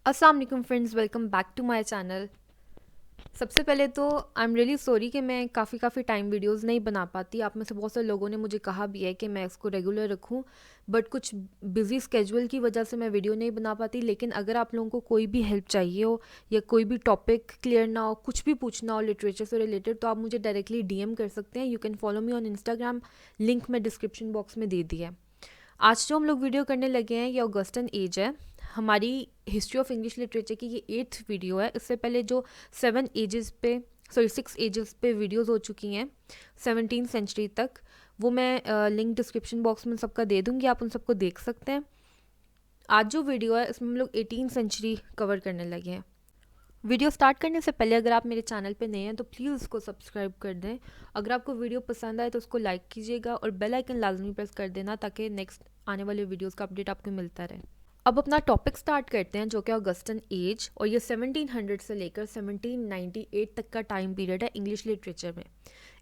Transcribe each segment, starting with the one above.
अस्सलाम वालेकुम friends, welcome back to my channel. सबसे पहले तो आई एम रियली सॉरी कि मैं काफ़ी टाइम वीडियोस नहीं बना पाती। आप में से बहुत सारे लोगों ने मुझे कहा भी है कि मैं इसको रेगुलर रखूं, बट कुछ बिजी स्केजुअल की वजह से मैं वीडियो नहीं बना पाती। लेकिन अगर आप लोगों को कोई भी हेल्प चाहिए हो या कोई भी टॉपिक क्लियर ना हो, कुछ भी पूछना हो लिटरेचर से रिलेटेड, तो आप मुझे डायरेक्टली डीएम कर सकते हैं। You can follow me on Instagram, link मैं डिस्क्रिप्शन बॉक्स में दे दी है। आज जो हम लोग वीडियो करने लगे हैं ये ऑगस्टन एज है। हमारी हिस्ट्री ऑफ इंग्लिश लिटरेचर की ये 8th वीडियो है। इससे पहले जो 6 एजेस पे वीडियोस हो चुकी हैं 17th सेंचुरी तक, वो मैं लिंक डिस्क्रिप्शन बॉक्स में सबका दे दूँगी, आप उन सबको देख सकते हैं। आज जो वीडियो है इसमें हम लोग 18th सेंचुरी कवर करने लगे हैं। वीडियो स्टार्ट करने से पहले अगर आप मेरे चैनल पे नए हैं तो प्लीज़ उसको सब्सक्राइब कर दें। अगर आपको वीडियो पसंद आए तो उसको लाइक कीजिएगा और बेल आइकन लाजमी प्रेस कर देना ताकि नेक्स्ट आने वाले वीडियोस का अपडेट आपको मिलता रहे। अब अपना टॉपिक स्टार्ट करते हैं जो कि ऑगस्टन एज, और ये 1700 से लेकर 1798 तक का टाइम पीरियड है इंग्लिश लिटरेचर में।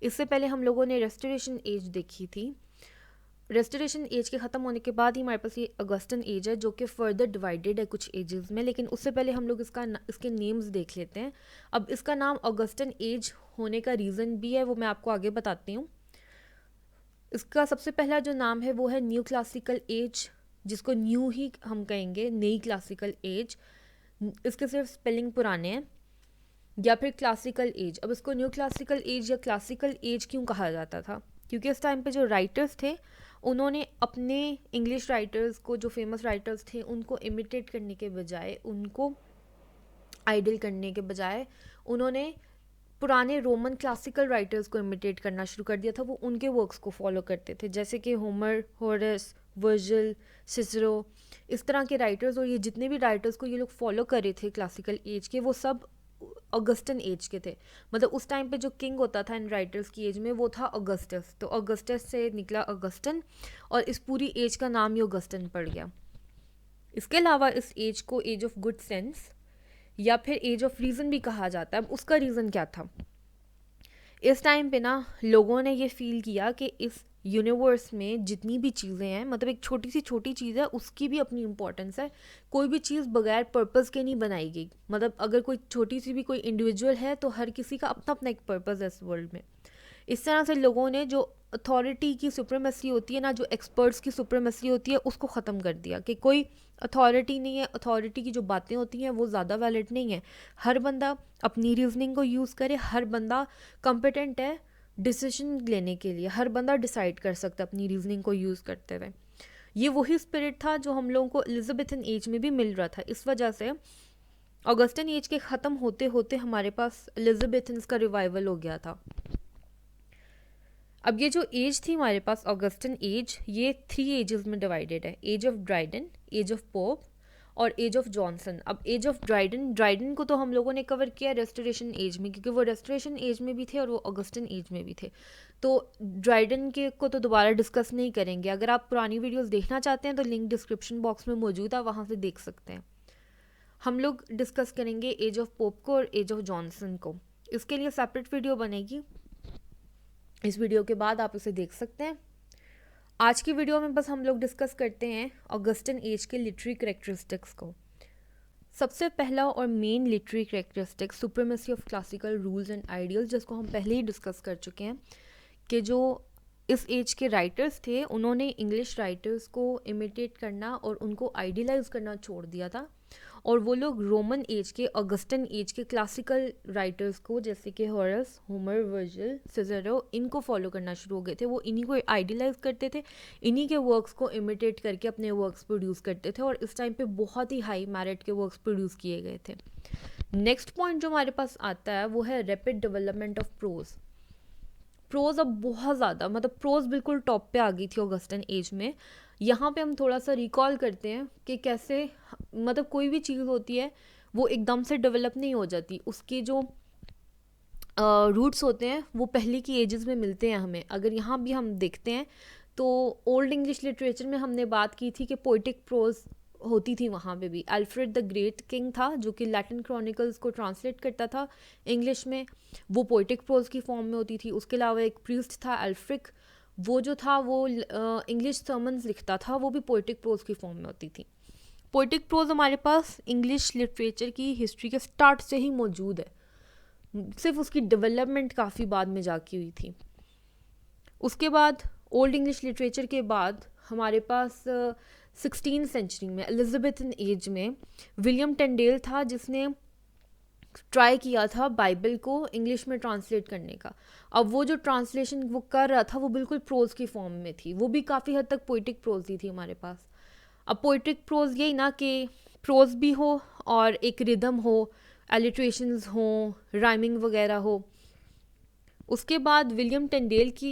इससे पहले हम लोगों ने रेस्टोरेशन एज देखी थी। रेस्टोरेशन एज के ख़त्म होने के बाद ही हमारे पास ये अगस्टन एज है जो कि फर्दर डिवाइडेड है कुछ एजेस में। लेकिन उससे पहले हम लोग इसके नेम्स देख लेते हैं। अब इसका नाम अगस्टन एज होने का रीज़न भी है, वो मैं आपको आगे बताती हूँ। इसका सबसे पहला जो नाम है वो है न्यू क्लासिकल एज, जिसको न्यू ही हम कहेंगे, नई क्लासिकल एज। इसके सिर्फ स्पेलिंग पुराने हैं। या फिर क्लासिकल एज। अब इसको न्यू क्लासिकल एज या क्लासिकल एज क्यों कहा जाता था? क्योंकि इस टाइम पे जो राइटर्स थे उन्होंने अपने इंग्लिश राइटर्स को, जो फेमस राइटर्स थे, उनको इमिटेट करने के बजाय, उनको आइडल करने के बजाय, उन्होंने पुराने रोमन क्लासिकल राइटर्स को इमिटेट करना शुरू कर दिया था। वो उनके वर्क्स को फॉलो करते थे, जैसे कि होमर, होरेस, वर्जिल, सिसरो, इस तरह के राइटर्स। और ये जितने भी राइटर्स को ये लोग फॉलो कर रहे थे क्लासिकल एज के, वो सब ऑगस्टन एज के थे। मतलब उस टाइम पे जो किंग होता था इन राइटर्स की एज में वो था ऑगस्टस। तो ऑगस्टस से निकला ऑगस्टन और इस पूरी एज का नाम ही ऑगस्टन पड़ गया। इसके अलावा इस एज को एज ऑफ गुड सेंस या फिर एज ऑफ रीज़न भी कहा जाता है। अब उसका रीज़न क्या था? इस टाइम पे ना लोगों ने ये फील किया कि इस यूनिवर्स में जितनी भी चीज़ें हैं, मतलब एक छोटी सी छोटी चीज़ है, उसकी भी अपनी इम्पोर्टेंस है। कोई भी चीज़ बगैर पर्पस के नहीं बनाई गई। मतलब अगर कोई छोटी सी भी कोई इंडिविजुअल है तो हर किसी का अपना अपना एक पर्पस है इस वर्ल्ड में। इस तरह से लोगों ने जो अथॉरिटी की सुप्रीमेसी होती है ना, जो एक्सपर्ट्स की सुप्रीमेसी होती है, उसको ख़त्म कर दिया कि कोई अथॉरिटी नहीं है। अथॉरिटी की जो बातें होती हैं वो ज़्यादा वैलिड नहीं है। हर बंदा अपनी रीजनिंग को यूज़ करे, हर बंदा कॉम्पिटेंट है डिसीजन लेने के लिए, हर बंदा डिसाइड कर सकता है अपनी रीजनिंग को यूज़ करते हुए। ये वही स्पिरिट था जो हम लोगों को एलिजाबेथन एज में भी मिल रहा था। इस वजह से ऑगस्टन एज के ख़त्म होते होते हमारे पास एलिजाबेथन का रिवाइवल हो गया था। अब ये जो एज थी हमारे पास ऑगस्टन एज, ये 3 एजेस में डिवाइडेड है। Age of Dryden, age of Pope और एज ऑफ जॉनसन। अब एज ऑफ ड्राइडन को तो हम लोगों ने कवर किया रेस्टोरेशन एज में, क्योंकि वो रेस्टोरेशन एज में भी थे और वो ऑगस्टन एज में भी थे। तो ड्राइडन के को तो दोबारा डिस्कस नहीं करेंगे। अगर आप पुरानी वीडियोस देखना चाहते हैं तो लिंक डिस्क्रिप्शन बॉक्स में मौजूद है, वहाँ से देख सकते हैं। हम लोग डिस्कस करेंगे एज ऑफ पोप को और एज ऑफ जॉनसन को। इसके लिए सेपरेट वीडियो बनेगी, इस वीडियो के बाद आप उसे देख सकते हैं। आज की वीडियो में बस हम लोग डिस्कस करते हैं ऑगस्टन एज के लिटरेरी करेक्टरिस्टिक्स को। सबसे पहला और main literary characteristic supremacy of classical rules and ideals, जिसको हम पहले ही डिस्कस कर चुके हैं कि जो इस एज के राइटर्स थे उन्होंने इंग्लिश राइटर्स को इमिटेट करना और उनको आइडियलाइज करना छोड़ दिया था, और वो लोग रोमन एज के, ऑगस्टन एज के क्लासिकल राइटर्स को, जैसे कि होरेस, होमर, वर्जिल, सिसरो, इनको फॉलो करना शुरू हो गए थे। वो इन्हीं को आइडियलाइज करते थे, इन्हीं के वर्क्स को इमिटेट करके अपने वर्क्स प्रोड्यूस करते थे, और इस टाइम पे बहुत ही हाई मेरिट के वर्क्स प्रोड्यूस किए गए थे। नेक्स्ट पॉइंट जो हमारे पास आता है वो है rapid development of prose. Prose अब बहुत ज़्यादा, मतलब प्रोज बिल्कुल टॉप पे आ गई थी ऑगस्टन एज में। यहाँ पे हम थोड़ा सा रिकॉल करते हैं कि कैसे, मतलब कोई भी चीज़ होती है वो एकदम से डेवलप नहीं हो जाती। उसके जो रूट्स होते हैं वो पहले की एजेस में मिलते हैं हमें। अगर यहाँ भी हम देखते हैं तो ओल्ड इंग्लिश लिटरेचर में हमने बात की थी कि पोइटिक प्रोज होती थी। वहाँ पे भी अल्फ्रेड द ग्रेट किंग था जो कि लैटिन क्रॉनिकल्स को ट्रांसलेट करता था इंग्लिश में, वो पोइटिक प्रोज की फॉर्म में होती थी। उसके अलावा एक प्रीस्ट था एल्फ्रिक, वो जो था वो इंग्लिश सर्मन्स लिखता था, वो भी पोइटिक प्रोज की फॉर्म में होती थी। पोइटिक प्रोज हमारे पास इंग्लिश लिटरेचर की हिस्ट्री के स्टार्ट से ही मौजूद है, सिर्फ उसकी डेवलपमेंट काफ़ी बाद में जाके हुई थी। उसके बाद ओल्ड इंग्लिश लिटरेचर के बाद हमारे पास 16th सेंचुरी में एलिजाबेथन एज में विलियम टेंडेल था, जिसने ट्राई किया था बाइबल को इंग्लिश में ट्रांसलेट करने का। अब वो जो ट्रांसलेशन वो कर रहा था वो बिल्कुल प्रोज की फॉर्म में थी, वो भी काफ़ी हद तक पोइटिक प्रोज ही थी हमारे पास। अब पोइटिक प्रोज यही ना कि प्रोज भी हो और एक रिदम हो, एलिट्रेशंस हो, राइमिंग वगैरह हो। उसके बाद विलियम टेंडेल की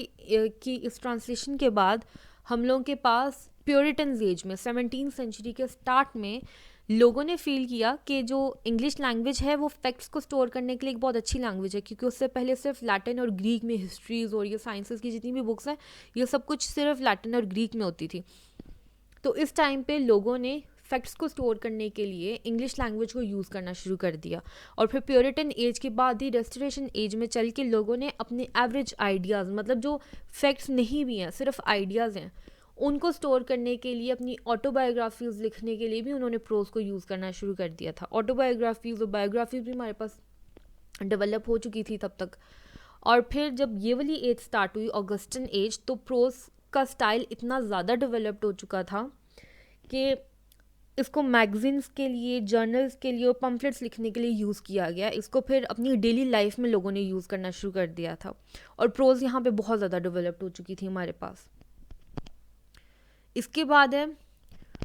इस ट्रांसलेशन के बाद हम लोगों के पास प्योरिटन एज में 17th सेंचुरी के स्टार्ट में लोगों ने फील किया कि जो इंग्लिश लैंग्वेज है वो फैक्ट्स को स्टोर करने के लिए एक बहुत अच्छी लैंग्वेज है, क्योंकि उससे पहले सिर्फ लैटिन और ग्रीक में हिस्ट्रीज और ये साइंसेस की जितनी भी बुक्स हैं ये सब कुछ सिर्फ लैटिन और ग्रीक में होती थी। तो इस टाइम पे लोगों ने फैक्ट्स को स्टोर करने के लिए इंग्लिश लैंग्वेज को यूज़ करना शुरू कर दिया। और फिर प्योरिटन एज के बाद ही रेस्टोरेशन एज में चल के लोगों ने अपने एवरेज आइडियाज़, मतलब जो फैक्ट्स नहीं भी हैं सिर्फ आइडियाज़ हैं, उनको स्टोर करने के लिए अपनी ऑटोबायोग्राफीज़ लिखने के लिए भी उन्होंने प्रोज को यूज़ करना शुरू कर दिया था। ऑटोबायोग्राफीज़ और बायोग्राफीज़ भी हमारे पास डेवलप हो चुकी थी तब तक। और फिर जब ये वाली एज स्टार्ट हुई ऑगस्टन एज, तो प्रोज का स्टाइल इतना ज़्यादा डेवलप्ड हो चुका था कि इसको मैगजीन्स के लिए, जर्नल्स के लिए और पम्फलेट्स लिखने के लिए यूज़ किया गया। इसको फिर अपनी डेली लाइफ में लोगों ने यूज़ करना शुरू कर दिया था और प्रोज यहाँ पे बहुत ज़्यादा डेवलप्ड हो चुकी थी हमारे पास। इसके बाद है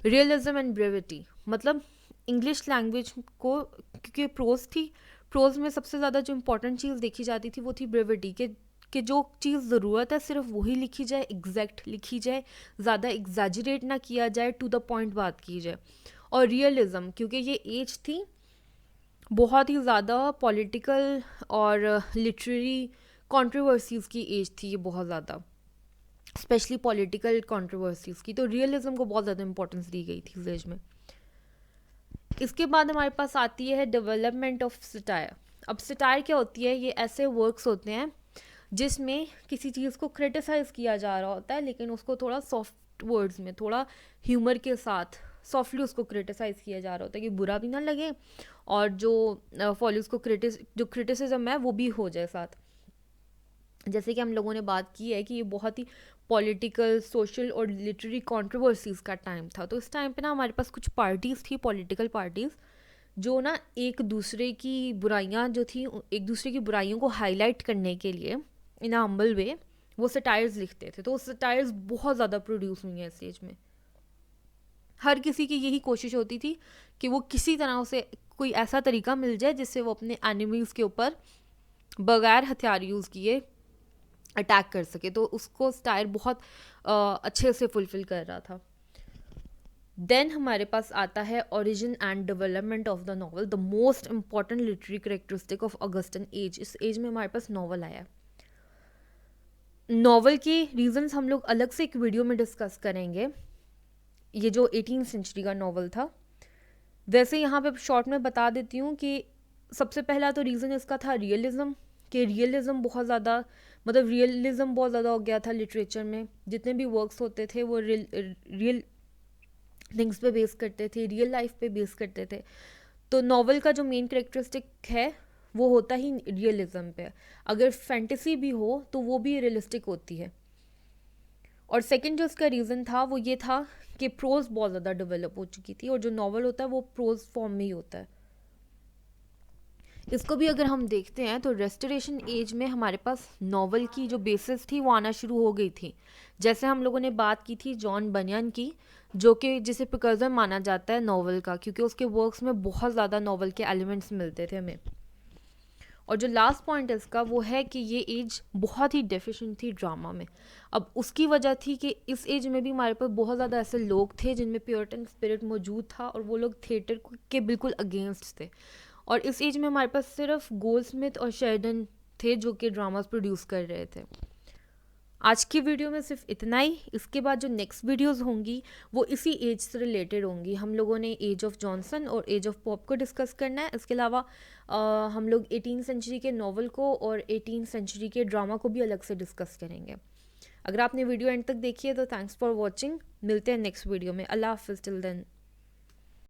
रियलिज्म एंड ब्रेविटी, मतलब इंग्लिश लैंग्वेज को, क्योंकि प्रोज थी, प्रोज में सबसे ज़्यादा जो इम्पोर्टेंट चीज़ देखी जाती थी वो थी ब्रेविटी, कि जो चीज़ ज़रूरत है सिर्फ वही लिखी जाए, एग्जैक्ट लिखी जाए, ज़्यादा एग्जैजरेट ना किया जाए, टू द पॉइंट बात की जाए। और रियलिज्म, क्योंकि ये एज थी बहुत ही ज़्यादा पॉलिटिकल और लिटरेरी कंट्रोवर्सीज़ की एज थी ये, बहुत ज़्यादा स्पेशली पॉलिटिकल कंट्रोवर्सीज़ की, तो रियलिज्म को बहुत ज़्यादा इंपॉर्टेंस दी गई थी इस एज में। इसके बाद हमारे पास आती है डेवलपमेंट ऑफ सटायर। अब सटायर क्या होती है? ये ऐसे वर्क्स होते हैं जिसमें किसी चीज़ को क्रिटिसाइज़ किया जा रहा होता है, लेकिन उसको थोड़ा सॉफ्ट वर्ड्स में, थोड़ा ह्यूमर के साथ सॉफ्टली उसको क्रिटिसाइज़ किया जा रहा होता है कि बुरा भी ना लगे और जो फॉलोअर्स को जो क्रिटिसिज्म है वो भी हो जाए साथ। जैसे कि हम लोगों ने बात की है कि ये बहुत ही पॉलिटिकल, सोशल और लिटरेरी कंट्रोवर्सीज़ का टाइम था। तो इस टाइम पे ना हमारे पास कुछ पार्टीज़ थी, पॉलिटिकल पार्टीज़, जो ना एक दूसरे की बुराइयां जो थी, एक दूसरे की बुराइयों को हाईलाइट करने के लिए इन अ हम्बल वे वो सटायर्स लिखते थे। तो सटायर्स बहुत ज़्यादा प्रोड्यूस हुई हैं इस एज में। हर किसी की यही कोशिश होती थी कि वो किसी तरह उसे कोई ऐसा तरीका मिल जाए जिससे वो अपने एनिमीज़ के ऊपर बगैर हथियार यूज़ किए अटैक कर सके। तो उसको सटायर बहुत अच्छे से फुलफिल कर रहा था। देन हमारे पास आता है origin and development of the novel, the most important literary characteristic of Augustan age. इस एज में हमारे पास नॉवल आया। नॉवल के रीजंस हम लोग अलग से एक वीडियो में डिस्कस करेंगे, ये जो 18th सेंचुरी का नॉवल था। वैसे यहाँ पे शॉर्ट में बता देती हूँ कि सबसे पहला तो रीज़न इसका था रियलिज़म, कि रियलिज़म बहुत ज़्यादा, मतलब रियलिज़म बहुत ज़्यादा हो गया था लिटरेचर में। जितने भी वर्क्स होते थे वो रियल थिंग्स पे बेस करते थे, रियल लाइफ पे बेस करते थे। तो नॉवल का जो मेन करेक्टरिस्टिक है वो होता ही रियलिज़म पे। अगर फैंटेसी भी हो तो वो भी रियलिस्टिक होती है। और सेकंड जो इसका रीज़न था वो ये था कि प्रोज बहुत ज़्यादा डेवलप हो चुकी थी, और जो नॉवल होता है वो प्रोज फॉर्म में ही होता है। इसको भी अगर हम देखते हैं तो रेस्टोरेशन एज में हमारे पास नॉवल की जो बेसिस थी वो आना शुरू हो गई थी। जैसे हम लोगों ने बात की थी जॉन बनियन की, जो कि जिसे प्रिकर्सर माना जाता है नॉवल का, क्योंकि उसके वर्क्स में बहुत ज़्यादा नॉवल के एलिमेंट्स मिलते थे हमें। और जो लास्ट पॉइंट इसका वो है कि ये एज बहुत ही डेफिशिएंट थी ड्रामा में। अब उसकी वजह थी कि इस एज में भी हमारे पास बहुत ज़्यादा ऐसे लोग थे जिनमें प्योरिटन स्पिरिट मौजूद था, और वो लोग थिएटर के बिल्कुल अगेंस्ट थे। और इस एज में हमारे पास सिर्फ गोल्डस्मिथ और शेरिडन थे जो कि ड्रामास प्रोड्यूस कर रहे थे। आज की वीडियो में सिर्फ इतना ही। इसके बाद जो नेक्स्ट वीडियोस होंगी वो इसी एज से रिलेटेड होंगी। हम लोगों ने एज ऑफ जॉनसन और एज ऑफ पॉप को डिस्कस करना है। इसके अलावा हम लोग 18th सेंचुरी के नॉवल को और 18th सेंचुरी के ड्रामा को भी अलग से डिस्कस करेंगे। अगर आपने वीडियो एंड तक देखी है तो थैंक्स फॉर वॉचिंग। मिलते हैं नेक्स्ट वीडियो में। अल्लाह हाफिज़, टिल देन।